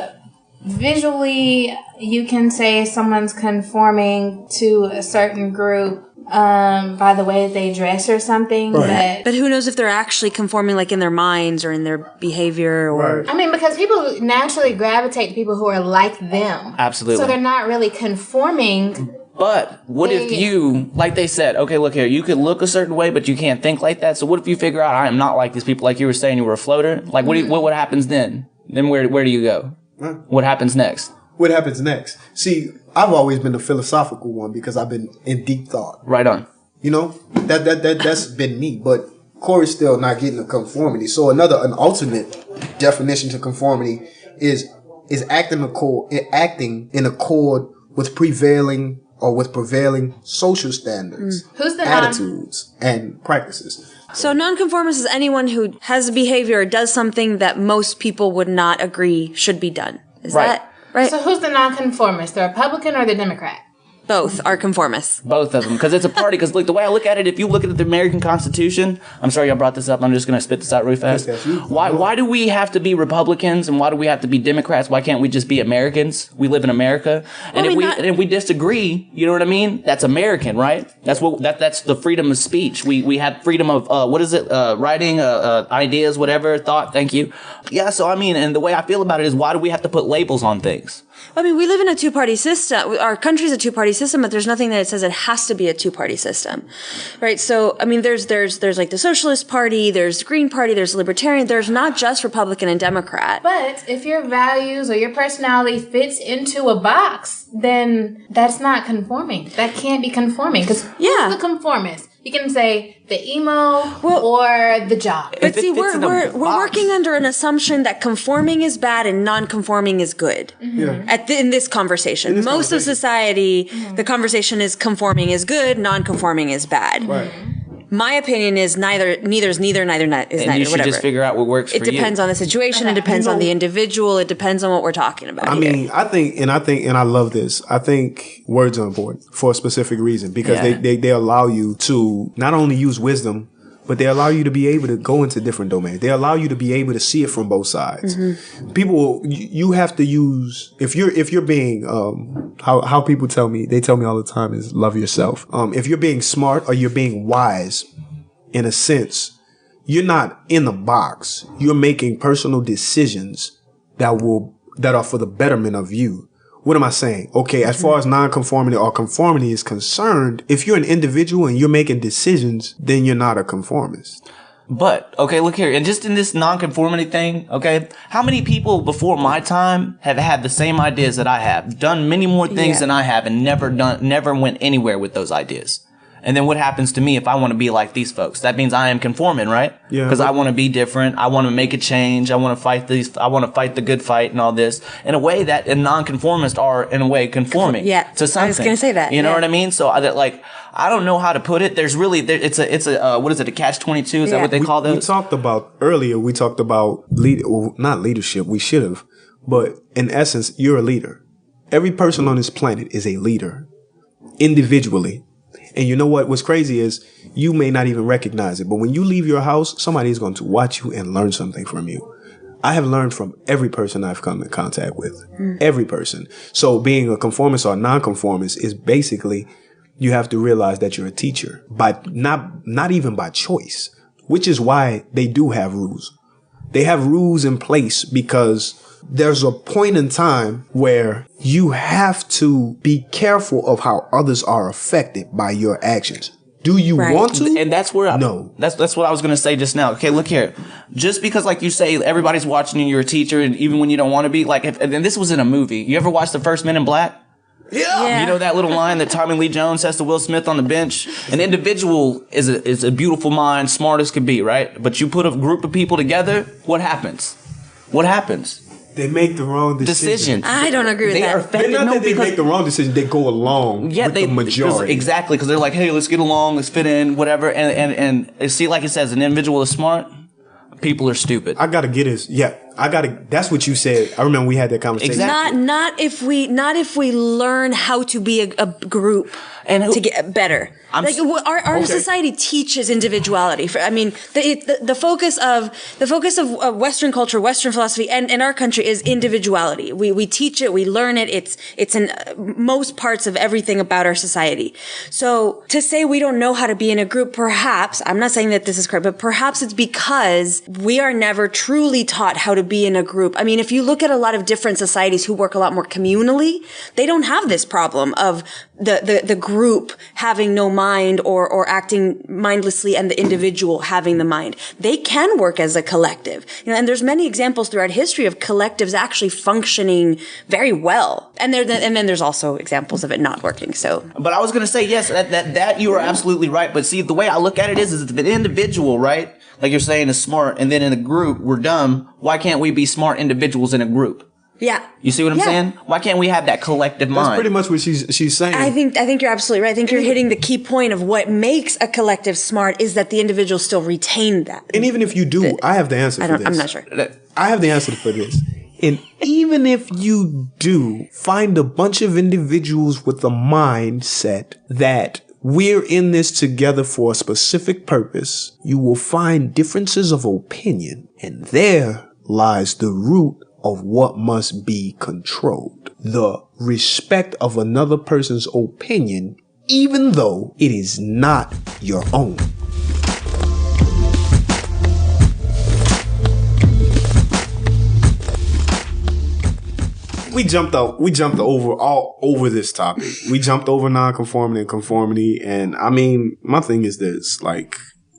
visually you can say someone's conforming to a certain group by the way that they dress or something, but who knows if they're actually conforming, like in their minds or in their behavior, or I mean, because people naturally gravitate to people who are like them. Absolutely. So they're not really conforming. But what if you, like they said, okay, look here, you could look a certain way, but you can't think like that. So what if you figure out I am not like these people, like you were saying, you were a floater? Like what happens then? Then where do you go? What happens next? What happens next? See, I've always been the philosophical one because I've been in deep thought. Right on. That's been me. But Corey's still not getting a conformity. So an alternate definition to conformity is acting in accord with prevailing social standards, attitudes, and practices. So nonconformist is anyone who has a behavior or does something that most people would not agree should be done. Is that right? So who's the nonconformist, the Republican or the Democrat? Both are conformists. Both of them. Because it's a party. Because look, the way I look at it, if you look at the American Constitution, I'm sorry I brought this up. I'm just going to spit this out really fast. Why do we have to be Republicans and why do we have to be Democrats? Why can't we just be Americans? We live in America. And if we disagree, you know what I mean? That's American, right? That's the freedom of speech. We have freedom of, writing, ideas, whatever, thought. Thank you. Yeah, so I mean, and the way I feel about it is why do we have to put labels on things? I mean, we live in a two-party system. Our country's a two-party system, but there's nothing that says it has to be a two-party system, right? So, I mean, there's like the Socialist Party, there's the Green Party, there's Libertarian. There's not just Republican and Democrat. But if your values or your personality fits into a box, then that's not conforming. That can't be conforming because who's the conformist? You can say the emo or the job. But see, we're working under an assumption that conforming is bad and non-conforming is good. In this conversation, most of society, the conversation is conforming is good, non-conforming is bad. Right. My opinion is neither is neither is and neither. You should just figure out what works for you. It depends on the situation. It depends on the individual. It depends on what we're talking about. I mean, I think, and I love this. I think words are important for a specific reason because they allow you to not only use wisdom, but they allow you to be able to go into different domains. They allow you to be able to see it from both sides. People, you have to use, if you're being, how people tell me all the time is love yourself. If you're being smart or you're being wise, in a sense, you're not in a box. You're making personal decisions that are for the betterment of you. What am I saying? Okay, as far as nonconformity or conformity is concerned, if you're an individual and you're making decisions, then you're not a conformist. But, okay, look here. And just in this nonconformity thing, okay, how many people before my time have had the same ideas that I have, done many more things than I have, and never went anywhere with those ideas? And then what happens to me if I want to be like these folks? That means I am conforming, right? Yeah. Because I want to be different. I want to make a change. I want to fight the good fight and all this. In a way that nonconformists are, in a way, conforming to something. I was going to say that. You know what I mean? So I don't know how to put it. There's really, it's a what is it? A catch-22? Is that what they call those? We talked about not leadership. We should have, but in essence, you're a leader. Every person on this planet is a leader individually. And you know what? What's crazy is you may not even recognize it. But when you leave your house, somebody is going to watch you and learn something from you. I have learned from every person I've come in contact with. Every person. So being a conformist or a nonconformist is basically you have to realize that you're a teacher. Not even by choice, which is why they do have rules. They have rules in place because there's a point in time where you have to be careful of how others are affected by your actions. Do you want to? And that's where no. That's what I was going to say just now. Okay, look here. Just because, like you say, everybody's watching you, you're a teacher, and even when you don't want to be, and this was in a movie. You ever watch the first Men in Black? Yeah. You know that little line that Tommy Lee Jones says to Will Smith on the bench? An individual is a beautiful mind, smart as could be, right? But you put a group of people together, what happens? What happens? They make the wrong decision. I don't agree with They that. are offended. They're not that they make the wrong decision. They go along with the majority. Exactly, because they're like, hey, let's get along, let's fit in, whatever. And see, like it says, an individual is smart, people are stupid. I gotta get this. Yeah, that's what you said. I remember we had that conversation. Exactly. Not if we learn how to be a group and to get better. Our society teaches individuality. The focus of Western culture, Western philosophy, and in our country is individuality. We teach it, we learn it. It's in most parts of everything about our society. So to say we don't know how to be in a group, perhaps, I'm not saying that this is correct, but perhaps it's because we are never truly taught how to be in a group. I mean, if you look at a lot of different societies who work a lot more communally, they don't have this problem of the group having no mind or acting mindlessly and the individual having the mind. They can work as a collective. And there's many examples throughout history of collectives actually functioning very well. And then there's also examples of it not working. So, but I was going to say, yes, that you are absolutely right. But see, the way I look at it is if an individual, right, like you're saying, is smart, and then in a group, we're dumb, why can't we be smart individuals in a group? Yeah. You see what I'm saying? Why can't we have that collective mind? That's pretty much what she's saying. I think you're absolutely right. I think you're hitting the key point of what makes a collective smart is that the individual still retain that. And even if you do, I have the answer for this. I'm not sure. I have the answer for this. And even if you do find a bunch of individuals with the mindset that we're in this together for a specific purpose, you will find differences of opinion. And there lies the root of what must be controlled. The respect of another person's opinion, even though it is not your own. We jumped over this topic. We jumped over nonconformity and conformity. And I mean, my thing is this,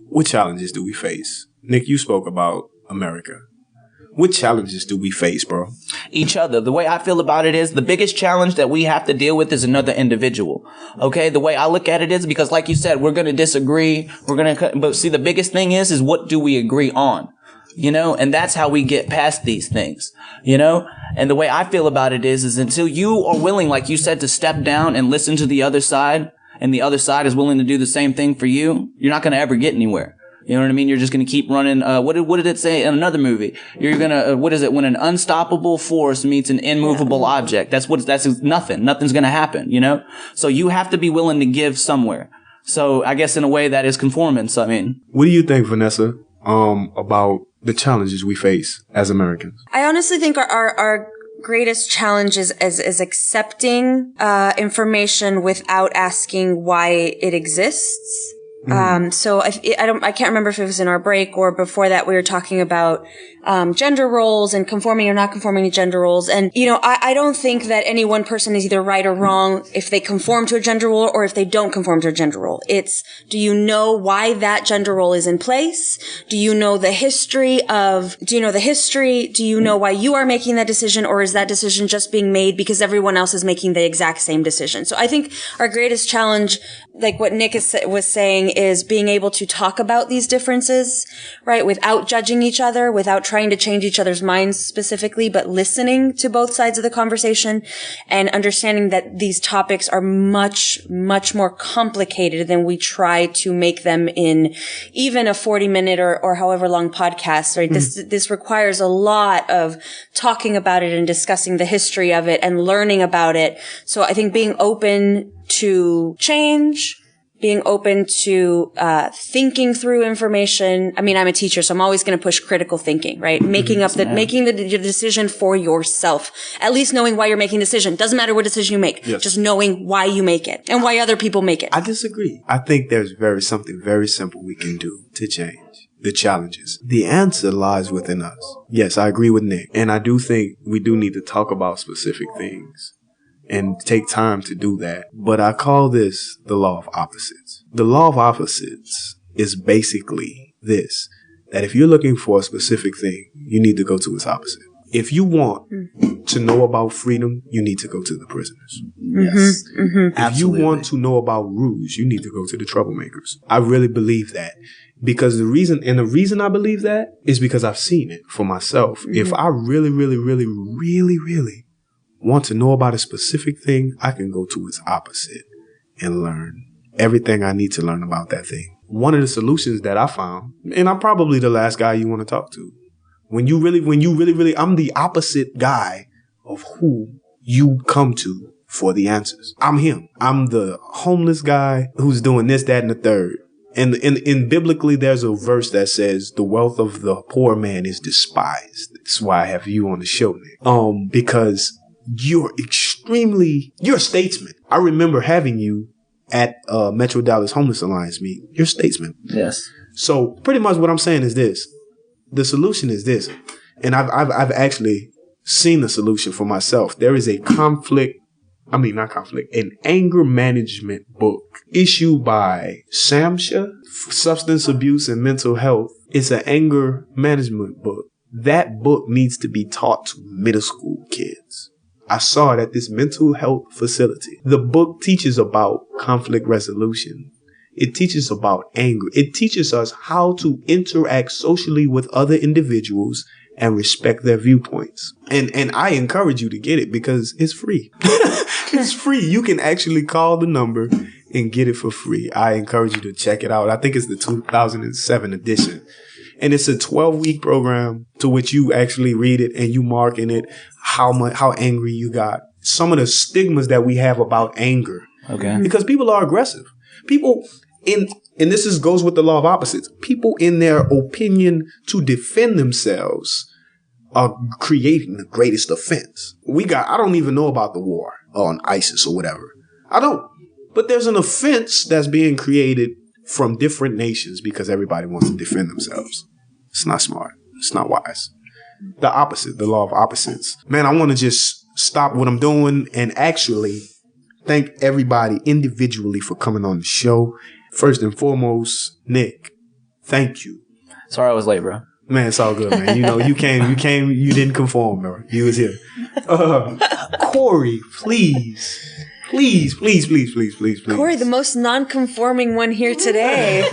what challenges do we face? Nick, you spoke about America. What challenges do we face, bro? Each other. The way I feel about it is the biggest challenge that we have to deal with is another individual. Okay? The way I look at it is because, like you said, we're going to disagree. But see, the biggest thing is what do we agree on? And that's how we get past these things, And the way I feel about it is until you are willing, like you said, to step down and listen to the other side, and the other side is willing to do the same thing for you, you're not going to ever get anywhere. You know what I mean? You're just going to keep running. What did it say in another movie? You're going to, what is it? When an unstoppable force meets an immovable object. That's nothing. Nothing's going to happen, So you have to be willing to give somewhere. So I guess in a way that is conformance. I mean. What do you think, Vanessa, about the challenges we face as Americans? I honestly think our greatest challenge is accepting information without asking why it exists. So I can't remember if it was in our break or before that we were talking about gender roles and conforming or not conforming to gender roles. And, I don't think that any one person is either right or wrong if they conform to a gender role or if they don't conform to a gender role. It's, do you know why that gender role is in place? Do you know the history? Do you know why you are making that decision, or is that decision just being made because everyone else is making the exact same decision? So I think our greatest challenge, like what Nick was saying, is being able to talk about these differences, right? Without judging each other, without trying to change each other's minds specifically, but listening to both sides of the conversation and understanding that these topics are much, much more complicated than we try to make them in even a 40-minute or however long podcast, right? This requires a lot of talking about it and discussing the history of it and learning about it. So I think being open to change, being open to thinking through information. I mean, I'm a teacher, so I'm always going to push critical thinking, right? Making the decision for yourself. At least knowing why you're making the decision. Doesn't matter what decision you make. Yes. Just knowing why you make it and why other people make it. I disagree. I think there's something very simple we can do to change the challenges. The answer lies within us. Yes, I agree with Nick. And I do think we do need to talk about specific things and take time to do that. But I call this the law of opposites. The law of opposites is basically this, that if you're looking for a specific thing, you need to go to its opposite. If you want to know about freedom, you need to go to the prisoners. Yes. If you want to know about rules, you need to go to the troublemakers. I really believe that. Because the reason I believe that is because I've seen it for myself. If I really want to know about a specific thing, I can go to its opposite and learn everything I need to learn about that thing. One of the solutions that I found, and I'm probably the last guy you want to talk to, when you really, I'm the opposite guy of who you come to for the answers. I'm him. I'm the homeless guy who's doing this, that, and the third. And biblically, there's a verse that says the wealth of the poor man is despised. That's why I have you on the show, Nick. Because you're a statesman. I remember having you at Metro Dallas Homeless Alliance meeting. You're a statesman. Yes. So pretty much what I'm saying is this. The solution is this. And I've actually seen the solution for myself. There is an anger management book issued by SAMHSA, Substance Abuse and Mental Health. It's an anger management book. That book needs to be taught to middle school kids. I saw it at this mental health facility. The book teaches about conflict resolution. It teaches about anger. It teaches us how to interact socially with other individuals and respect their viewpoints. And I encourage you to get it because it's free. It's free. You can actually call the number and get it for free. I encourage you to check it out. I think it's the 2007 edition. And it's a 12-week program to which you actually read it and you mark in it how angry you got. Some of the stigmas that we have about anger. Okay. Because people are aggressive. People and this goes with the law of opposites. People in their opinion to defend themselves are creating the greatest offense. I don't even know about the war on ISIS or whatever. I don't. But there's an offense that's being created from different nations because everybody wants to defend themselves. It's not smart. It's not wise. The opposite, the law of opposites. Man, I want to just stop what I'm doing and actually thank everybody individually for coming on the show. First and foremost, Nick, thank you. Sorry I was late, bro. Man, it's all good, man. You came, you didn't conform, bro. You was here. Corey, please. Corey, the most non-conforming one here today.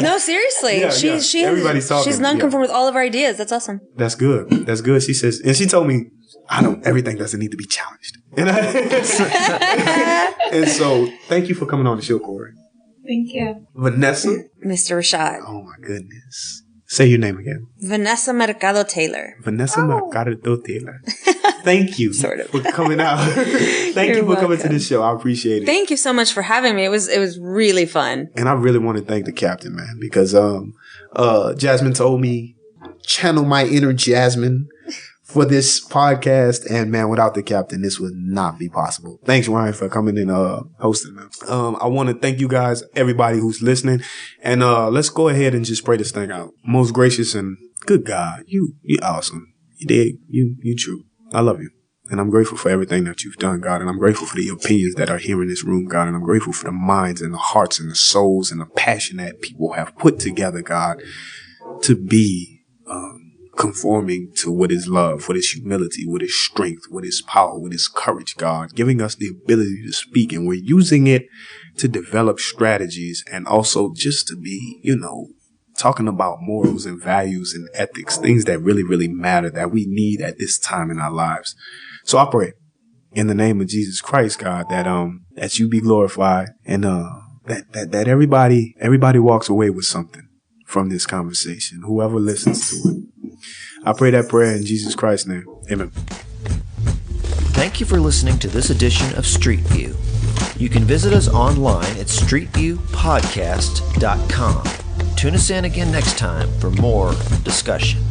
No, seriously. Yeah, everybody's talking. She's non-conform with all of our ideas. That's awesome. That's good. She says, and she told me, everything doesn't need to be challenged. And so, thank you for coming on the show, Corey. Thank you. Vanessa. Mr. Rashad. Oh my goodness. Say your name again. Vanessa Mercado Taylor. Mercado Taylor. Thank you sort of. for coming out. Thank you for coming to the show. I appreciate it. Thank you so much for having me. It was really fun. And I really want to thank the captain, man, because Jasmine told me, channel my inner Jasmine for this podcast. And man, without the captain, this would not be possible. Thanks, Ryan, for coming and hosting, man. I want to thank you guys, everybody who's listening. And let's go ahead and just pray this thing out. Most gracious and good God, you awesome. You did. You true. I love you. And I'm grateful for everything that you've done, God. And I'm grateful for the opinions that are here in this room, God. And I'm grateful for the minds and the hearts and the souls and the passion that people have put together, God, to be conforming to what is love, what is humility, what is strength, what is power, what is courage, God. Giving us the ability to speak. And we're using it to develop strategies and also just to be, talking about morals and values and ethics, things that really, really matter, that we need at this time in our lives. So I pray in the name of Jesus Christ, God, that you be glorified and that everybody walks away with something from this conversation, whoever listens to it. I pray that prayer in Jesus Christ's name. Amen. Thank you for listening to this edition of Street View. You can visit us online at streetviewpodcast.com. Tune us in again next time for more discussion.